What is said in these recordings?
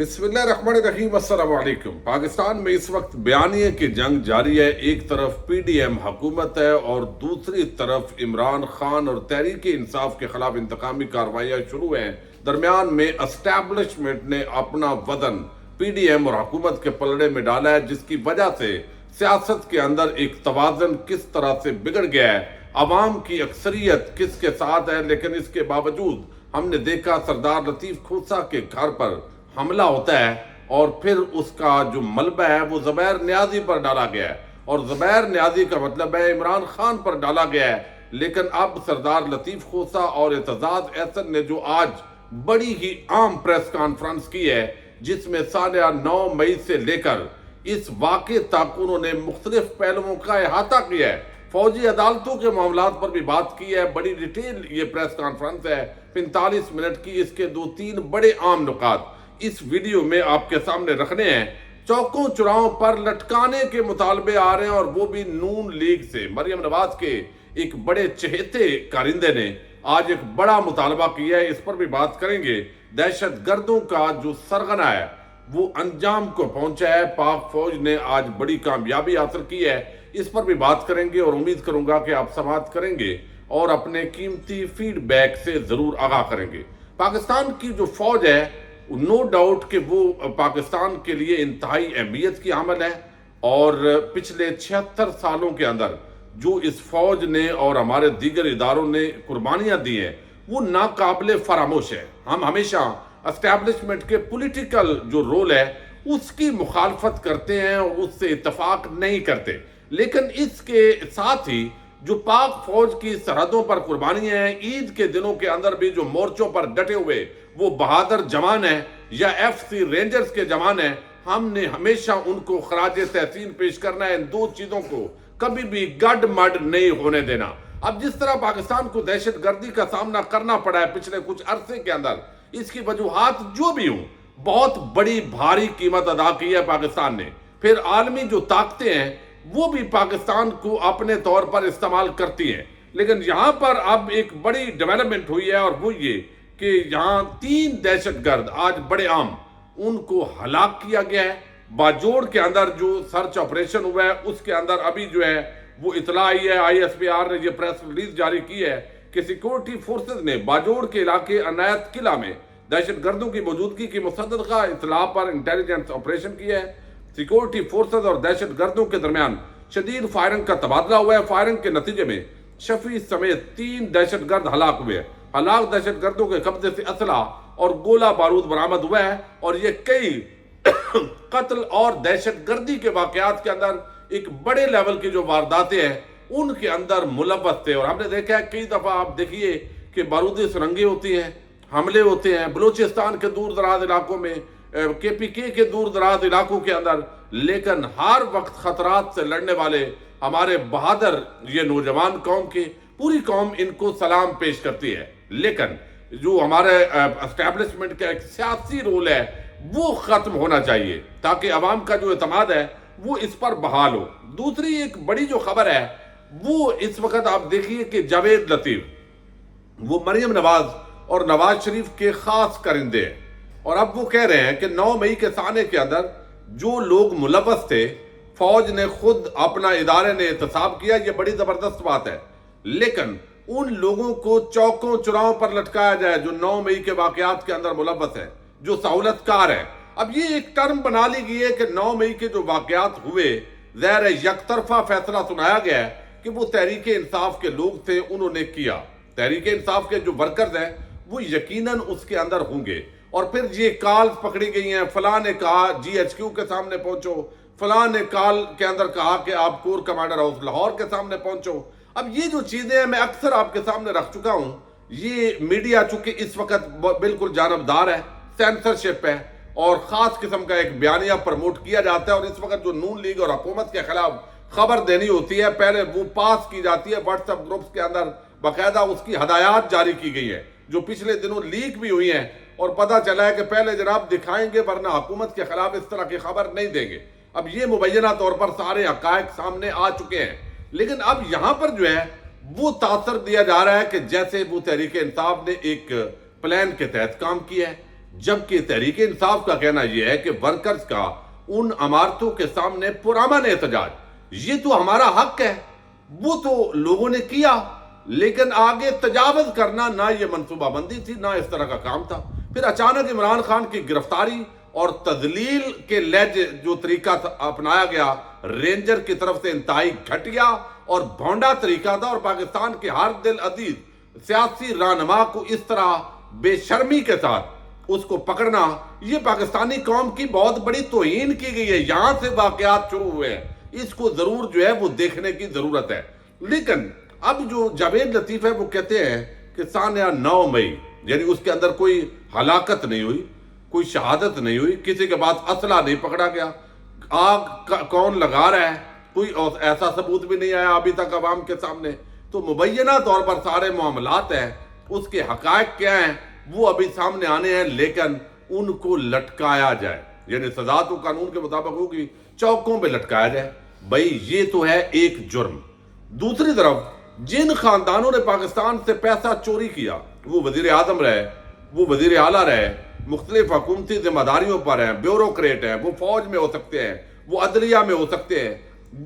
بسم اللہ الرحمن الرحیم۔ السلام علیکم۔ پاکستان میں اس وقت بیانیے کی جنگ جاری ہے۔ ایک طرف پی ڈی ایم حکومت ہے اور دوسری طرف عمران خان اور تحریک انصاف کے خلاف انتقامی کارروائیاں شروع ہیں۔ درمیان میں اسٹیبلشمنٹ نے اپنا وزن پی ڈی ایم اور حکومت کے پلڑے میں ڈالا ہے، جس کی وجہ سے سیاست کے اندر ایک توازن کس طرح سے بگڑ گیا ہے، عوام کی اکثریت کس کے ساتھ ہے۔ لیکن اس کے باوجود ہم نے دیکھا سردار لطیف کھوسہ کے گھر پر حملہ ہوتا ہے اور پھر اس کا جو ملبہ ہے وہ زبیر نیازی پر ڈالا گیا ہے، اور زبیر نیازی کا مطلب ہے عمران خان پر ڈالا گیا ہے۔ لیکن اب سردار لطیف کھوسہ اور اعتزاز احسن نے جو آج بڑی ہی عام پریس کانفرنس کی ہے، جس میں سالیہ 9 مئی سے لے کر اس واقعے تک انہوں نے مختلف پہلوؤں کا احاطہ کیا ہے، فوجی عدالتوں کے معاملات پر بھی بات کی ہے۔ بڑی ڈیٹیل یہ پریس کانفرنس ہے، 45 منٹ کی۔ اس کے 2-3 بڑے عام نکات اس ویڈیو میں آپ کے سامنے رکھنے ہیں۔ چوکوں چوراہوں پر لٹکانے کے مطالبے آ رہے ہیں، اور وہ بھی نون لیگ سے۔ مریم نواز کے ایک بڑے چہیتے کارندے نے آج ایک بڑا مطالبہ کیا ہے، اس پر بھی بات کریں گے۔ دہشت گردوں کا جو سرغنہ ہے وہ انجام کو پہنچا ہے، پاک فوج نے آج بڑی کامیابی حاصل کی ہے، اس پر بھی بات کریں گے، اور امید کروں گا کہ آپ سماعت کریں گے اور اپنے قیمتی فیڈ بیک سے ضرور آگاہ کریں گے۔ پاکستان کی جو فوج ہے نو ڈاؤٹ کہ وہ پاکستان کے لیے انتہائی اہمیت کی حامل ہے، اور پچھلے 76 سالوں کے اندر جو اس فوج نے اور ہمارے دیگر اداروں نے قربانیاں دی ہیں وہ ناقابل فراموش ہے۔ ہم ہمیشہ اسٹیبلشمنٹ کے پولیٹیکل جو رول ہے اس کی مخالفت کرتے ہیں اور اس سے اتفاق نہیں کرتے، لیکن اس کے ساتھ ہی جو پاک فوج کی سرحدوں پر قربانیاں ہیں، عید کے دنوں کے اندر بھی جو مورچوں پر ڈٹے ہوئے وہ بہادر جوان ہیں یا ایف سی رینجرز کے جوان ہیں، ہم نے ہمیشہ ان کو خراج تحسین پیش کرنا ہے۔ ان دو چیزوں کو کبھی بھی گڈ مڈ نہیں ہونے دینا۔ اب جس طرح پاکستان کو دہشت گردی کا سامنا کرنا پڑا ہے پچھلے کچھ عرصے کے اندر، اس کی وجوہات جو بھی ہوں، بہت بڑی بھاری قیمت ادا کی ہے پاکستان نے۔ پھر عالمی جو طاقتیں ہیں وہ بھی پاکستان کو اپنے طور پر استعمال کرتی ہیں، لیکن یہاں پر اب ایک بڑی ڈیولپمنٹ ہوئی ہے، اور وہ یہ کہ یہاں 3 دہشت گرد آج بڑے عام ان کو ہلاک کیا گیا ہے۔ باجوڑ کے اندر جو سرچ آپریشن ہوا ہے اس کے اندر ابھی جو ہے وہ اطلاع آئی ہے، آئی ایس پی آر نے یہ پریس ریلیز جاری کی ہے کہ سیکورٹی فورسز نے باجوڑ کے علاقے عنایت قلعہ میں دہشت گردوں کی موجودگی کی مصدقہ اطلاع پر انٹیلیجنس آپریشن کیا ہے۔ سیکورٹی فورسز اور دہشت گردوں کے درمیان شدید فائرنگ کا تبادلہ ہوا ہے۔ فائرنگ کے نتیجے میں شفیع سمیت 3 دہشت گرد ہلاک ہوئے ہیں۔ ہلاک دہشت گردوں کے قبضے سے اسلحہ اور گولہ بارود برآمد ہوا ہے، اور یہ کئی قتل اور دہشت گردی کے واقعات کے اندر ایک بڑے لیول کی جو وارداتیں ہیں ان کے اندر ملوث تھے۔ اور ہم نے دیکھا ہے کئی دفعہ، آپ دیکھیے کہ بارودی سرنگیں ہوتی ہیں، حملے ہوتے ہیں بلوچستان کے دور دراز علاقوں میں، کے پی کے دور دراز علاقوں کے اندر، لیکن ہر وقت خطرات سے لڑنے والے ہمارے بہادر یہ نوجوان قوم کی پوری قوم ان کو سلام پیش کرتی ہے۔ لیکن جو ہمارے اسٹیبلشمنٹ کا ایک سیاسی رول ہے وہ ختم ہونا چاہیے، تاکہ عوام کا جو اعتماد ہے وہ اس پر بحال ہو۔ دوسری ایک بڑی جو خبر ہے وہ اس وقت آپ دیکھیے کہ جاوید لطیف وہ مریم نواز اور نواز شریف کے خاص کرندے ہیں، اور اب وہ کہہ رہے ہیں کہ 9 مئی کے سانے کے اندر جو لوگ ملوث تھے فوج نے خود اپنا ادارے نے احتساب کیا۔ یہ بڑی زبردست بات ہے، لیکن ان لوگوں کو چوکوں چوراہوں پر لٹکایا جائے جو 9 مئی کے واقعات کے اندر ملوث ہیں، جو سہولت کار ہیں۔ اب یہ ایک ٹرم بنا لی گئی ہے کہ 9 مئی کے جو واقعات ہوئے، ظاہر ہے یک طرفہ فیصلہ سنایا گیا ہے کہ وہ تحریک انصاف کے لوگ تھے، انہوں نے کیا۔ تحریک انصاف کے جو ورکرز ہیں وہ یقیناً اس کے اندر ہوں گے، اور پھر یہ کالز پکڑی گئی ہیں، فلاں نے کہا جی ایچ کیو کے سامنے پہنچو، فلاں نے کال کے اندر کہا کہ آپ کور کمانڈر ہاؤس لاہور کے سامنے پہنچو۔ اب یہ جو چیزیں ہیں میں اکثر آپ کے سامنے رکھ چکا ہوں، یہ میڈیا چونکہ اس وقت بالکل جانبدار ہے، سینسرشپ ہے، اور خاص قسم کا ایک بیانیہ پروموٹ کیا جاتا ہے، اور اس وقت جو نون لیگ اور حکومت کے خلاف خبر دینی ہوتی ہے پہلے وہ پاس کی جاتی ہے واٹس ایپ گروپس کے اندر، باقاعدہ اس کی ہدایات جاری کی گئی ہے جو پچھلے دنوں لیک بھی ہوئی ہیں، اور پتہ چلا ہے کہ پہلے جناب دکھائیں گے ورنہ حکومت کے خلاف اس طرح کی خبر نہیں دیں گے۔ اب یہ مبینہ طور پر سارے حقائق سامنے آ چکے ہیں، لیکن اب یہاں پر جو ہے وہ تاثر دیا جا رہا ہے کہ جیسے وہ تحریک انصاف نے ایک پلان کے تحت کام کیا ہے، جبکہ تحریک انصاف کا کہنا یہ ہے کہ ورکرز کا ان عمارتوں کے سامنے پرامن احتجاج یہ تو ہمارا حق ہے، وہ تو لوگوں نے کیا، لیکن آگے تجاوز کرنا نہ یہ منصوبہ بندی تھی، نہ اس طرح کا کام تھا۔ پھر اچانک عمران خان کی گرفتاری اور تذلیل کے لہجے جو طریقہ اپنایا گیا رینجر کی طرف سے انتہائی گھٹیا اور بھونڈا طریقہ تھا، اور پاکستان کے ہر دل عزیز سیاسی رہنما کو اس طرح بے شرمی کے ساتھ اس کو پکڑنا، یہ پاکستانی قوم کی بہت بڑی توہین کی گئی ہے۔ یہاں سے واقعات شروع ہوئے ہیں، اس کو ضرور جو ہے وہ دیکھنے کی ضرورت ہے۔ لیکن اب جو جاوید لطیف ہے وہ کہتے ہیں کہ سانحہ 9 مئی یعنی اس کے اندر کوئی ہلاکت نہیں ہوئی، کوئی شہادت نہیں ہوئی، کسی کے بعد اسلحہ نہیں پکڑا گیا، آگ کون لگا رہا ہے، کوئی ایسا ثبوت بھی نہیں آیا ابھی تک عوام کے سامنے۔ تو مبینہ طور پر سارے معاملات ہیں، اس کے حقائق کیا ہیں وہ ابھی سامنے آنے ہیں، لیکن ان کو لٹکایا جائے، یعنی سزا تو قانون کے مطابق ہوگی، چوکوں پہ لٹکایا جائے، بھائی یہ تو ہے ایک جرم۔ دوسری طرف جن خاندانوں نے پاکستان سے پیسہ چوری کیا، وہ وزیر اعظم رہے، وہ وزیر اعلیٰ رہے، مختلف حکومتی ذمہ داریوں پر ہیں، بیوروکریٹ ہیں، وہ فوج میں ہو سکتے ہیں، وہ عدلیہ میں ہو سکتے ہیں،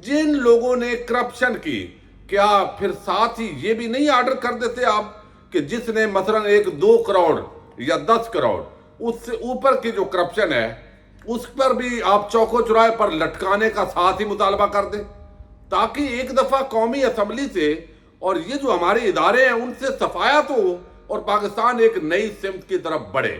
جن لوگوں نے کرپشن کی، کیا پھر ساتھ ہی یہ بھی نہیں آرڈر کر دیتے آپ کہ جس نے مثلا 1-2 کروڑ یا 10 کروڑ اس سے اوپر کی جو کرپشن ہے اس پر بھی آپ چوکو چوراہے پر لٹکانے کا ساتھ ہی مطالبہ کر دیں، تاکہ ایک دفعہ قومی اسمبلی سے اور یہ جو ہمارے ادارے ہیں ان سے صفایت ہو اور پاکستان ایک نئی سمت کی طرف بڑھے۔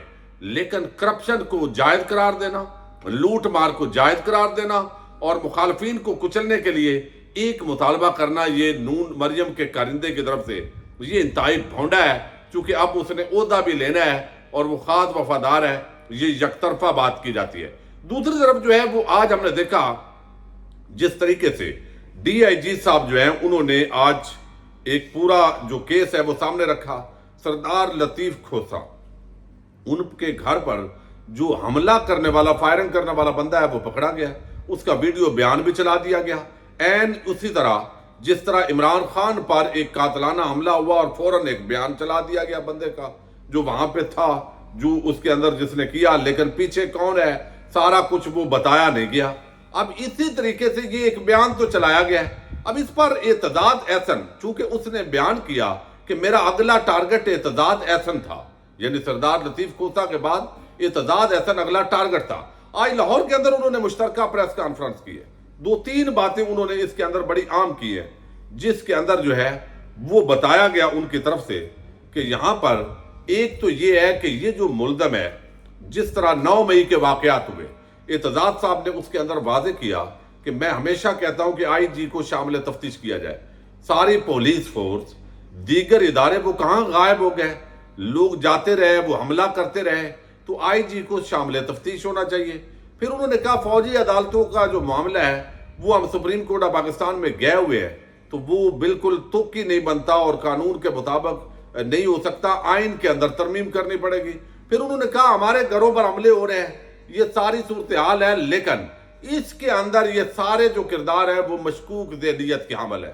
لیکن کرپشن کو جائز قرار دینا، لوٹ مار کو جائز قرار دینا اور مخالفین کو کچلنے کے لیے ایک مطالبہ کرنا، یہ نون مریم کے کارندے کی طرف سے یہ انتہائی بھونڈا ہے، چونکہ اب اس نے عہدہ بھی لینا ہے اور وہ خاص وفادار ہے، یہ یک طرفہ بات کی جاتی ہے۔ دوسری طرف جو ہے وہ آج ہم نے دیکھا جس طریقے سے ڈی آئی جی صاحب جو ہیں انہوں نے آج ایک پورا جو کیس ہے وہ سامنے رکھا، سردار لطیف کھوسہ، ان کے گھر پر جو حملہ کرنے والا، فائرنگ کرنے والا بندہ ہے وہ پکڑا گیا، اس کا ویڈیو بیان بھی چلا دیا گیا، اسی طرح جس طرح عمران خان پر ایک قاتلانہ حملہ ہوا اور فوراً ایک بیان چلا دیا گیا بندے کا جو وہاں پہ تھا، جو اس کے اندر جس نے کیا، لیکن پیچھے کون ہے سارا کچھ وہ بتایا نہیں گیا۔ اب اسی طریقے سے یہ ایک بیان تو چلایا گیا ہے، اب اس پر اعتداد احسن، چونکہ اس نے بیان کیا کہ میرا اگلا ٹارگٹ اعتداد احسن تھا، یعنی سردار لطیف کھوسہ کے بعد اعتداد احسن اگلا ٹارگٹ تھا۔ آج لاہور کے اندر انہوں نے مشترکہ پریس کانفرنس کی ہے، 2-3 باتیں انہوں نے اس کے اندر بڑی عام کی ہے، جس کے اندر جو ہے وہ بتایا گیا ان کی طرف سے کہ یہاں پر ایک تو یہ ہے کہ یہ جو ملزم ہے، جس طرح 9 مئی کے واقعات ہوئے، اعتزاز صاحب نے اس کے اندر واضح کیا کہ میں ہمیشہ کہتا ہوں کہ آئی جی کو شامل تفتیش کیا جائے، ساری پولیس فورس، دیگر ادارے وہ کہاں غائب ہو گئے، لوگ جاتے رہے، وہ حملہ کرتے رہے، تو آئی جی کو شامل تفتیش ہونا چاہیے۔ پھر انہوں نے کہا فوجی عدالتوں کا جو معاملہ ہے وہ ہم سپریم کورٹ آف پاکستان میں گئے ہوئے ہیں، تو وہ بالکل توقی نہیں بنتا اور قانون کے مطابق نہیں ہو سکتا، آئین کے اندر ترمیم کرنی پڑے گی۔ پھر انہوں نے کہا ہمارے گھروں پر حملے ہو رہے ہیں، یہ ساری صورتحال ہے، لیکن اس کے اندر یہ سارے جو کردار ہیں وہ مشکوک ذہنیت کے حامل ہے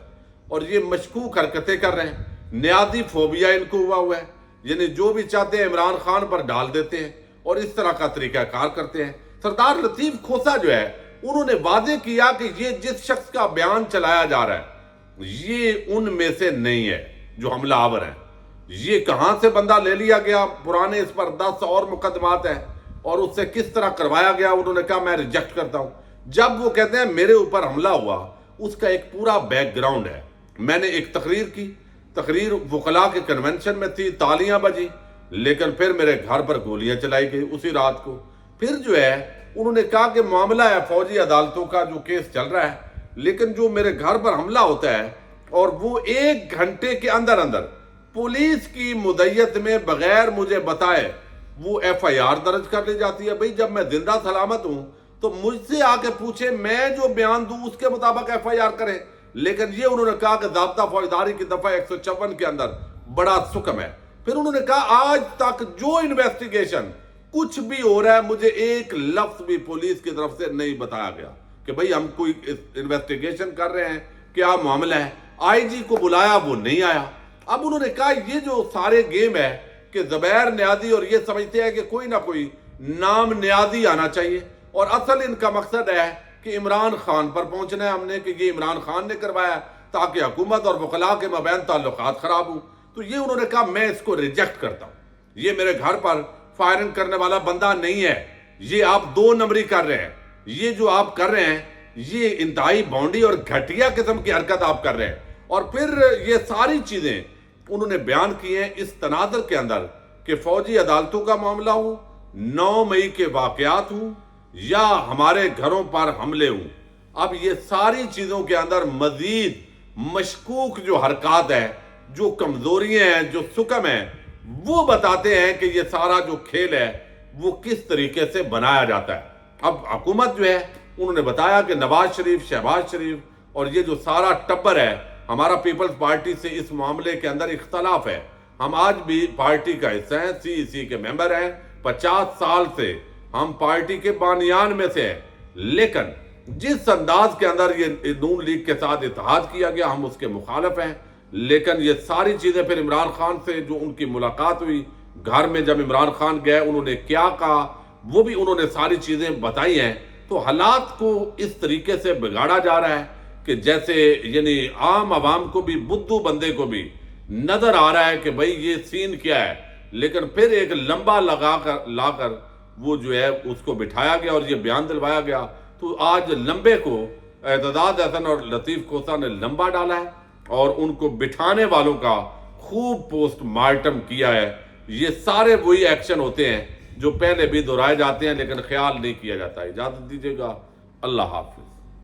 اور یہ مشکوک حرکتیں کر رہے ہیں، نیازی فوبیا ان کو ہوا ہے، یعنی جو بھی چاہتے ہیں عمران خان پر ڈال دیتے ہیں اور اس طرح کا طریقہ کار کرتے ہیں۔ سردار لطیف کھوسہ جو ہے انہوں نے واضح کیا کہ یہ جس شخص کا بیان چلایا جا رہا ہے یہ ان میں سے نہیں ہے جو حملہ آور ہیں، یہ کہاں سے بندہ لے لیا گیا، پرانے اس پر 10 اور مقدمات ہیں اور اس سے کس طرح کروایا گیا، انہوں نے کہا میں ریجیکٹ کرتا ہوں۔ جب وہ کہتے ہیں میرے اوپر حملہ ہوا، اس کا ایک پورا بیک گراؤنڈ ہے، میں نے ایک تقریر کی، تقریر وکلاء کے کنونشن میں تھی، تالیاں بجی، لیکن پھر میرے گھر پر گولیاں چلائی گئی اسی رات کو۔ پھر جو ہے انہوں نے کہا کہ معاملہ ہے فوجی عدالتوں کا جو کیس چل رہا ہے، لیکن جو میرے گھر پر حملہ ہوتا ہے اور وہ 1 گھنٹے کے اندر اندر پولیس کی مدعیت میں بغیر مجھے بتائے وہ ایف آئی آر درج کر لی جاتی ہے۔ بھئی جب میں زندہ سلامت ہوں تو مجھ سے آ کے پوچھے، میں جو بیان دوں اس کے مطابق ایف آئی آر کرے، لیکن یہ انہوں نے کہا کہ ضابطہ فوجداری کی دفعہ 154 کے اندر بڑا سکم ہے۔ پھر انہوں نے کہا آج تک جو انویسٹیگیشن کچھ بھی ہو رہا ہے مجھے ایک لفظ بھی پولیس کی طرف سے نہیں بتایا گیا کہ بھئی ہم کوئی انویسٹیگیشن کر رہے ہیں، کیا معاملہ ہے۔ آئی جی کو بلایا وہ نہیں آیا۔ اب انہوں نے کہا یہ جو سارے گیم ہے کہ زبیر نیازی اور یہ سمجھتے ہیں کہ کوئی نہ کوئی نام نیازی آنا چاہیے، اور اصل ان کا مقصد ہے کہ عمران خان پر پہنچنا ہے ہم نے، کہ یہ عمران خان نے کروایا تاکہ حکومت اور وکلاء کے مابین تعلقات خراب ہوں۔ تو یہ انہوں نے کہا میں اس کو ریجیکٹ کرتا ہوں، یہ میرے گھر پر فائرنگ کرنے والا بندہ نہیں ہے، یہ آپ دو نمبری کر رہے ہیں، یہ جو آپ کر رہے ہیں یہ انتہائی بونڈی اور گھٹیا قسم کی حرکت آپ کر رہے ہیں۔ اور پھر یہ ساری چیزیں انہوں نے بیان کی ہیں اس تناظر کے اندر کہ فوجی عدالتوں کا معاملہ ہوں، 9 مئی کے واقعات ہوں، یا ہمارے گھروں پر حملے ہوں۔ اب یہ ساری چیزوں کے اندر مزید مشکوک جو حرکات ہیں، جو کمزوریاں ہیں، جو سکم ہیں، وہ بتاتے ہیں کہ یہ سارا جو کھیل ہے وہ کس طریقے سے بنایا جاتا ہے۔ اب حکومت جو ہے انہوں نے بتایا کہ نواز شریف، شہباز شریف اور یہ جو سارا ٹبر ہے ہمارا پیپلز پارٹی سے اس معاملے کے اندر اختلاف ہے، ہم آج بھی پارٹی کا حصہ ہیں، CEC کے ممبر ہیں، 50 سال سے ہم پارٹی کے بانیان میں سے ہیں، لیکن جس انداز کے اندر یہ نون لیگ کے ساتھ اتحاد کیا گیا ہم اس کے مخالف ہیں۔ لیکن یہ ساری چیزیں پھر عمران خان سے جو ان کی ملاقات ہوئی گھر میں، جب عمران خان گئے انہوں نے کیا کہا وہ بھی انہوں نے ساری چیزیں بتائی ہیں۔ تو حالات کو اس طریقے سے بگاڑا جا رہا ہے کہ جیسے یعنی عام عوام کو بھی، بدھو بندے کو بھی نظر آ رہا ہے کہ بھئی یہ سین کیا ہے، لیکن پھر ایک لمبا لا کر وہ جو ہے اس کو بٹھایا گیا اور یہ بیان دلوایا گیا۔ تو آج لمبے کو اعتزاز احسن اور لطیف کوسہ نے لمبا ڈالا ہے اور ان کو بٹھانے والوں کا خوب پوسٹ مارٹم کیا ہے۔ یہ سارے وہی ایکشن ہوتے ہیں جو پہلے بھی دہرائے جاتے ہیں لیکن خیال نہیں کیا جاتا ہے۔ اجازت دیجیے گا، اللہ حافظ۔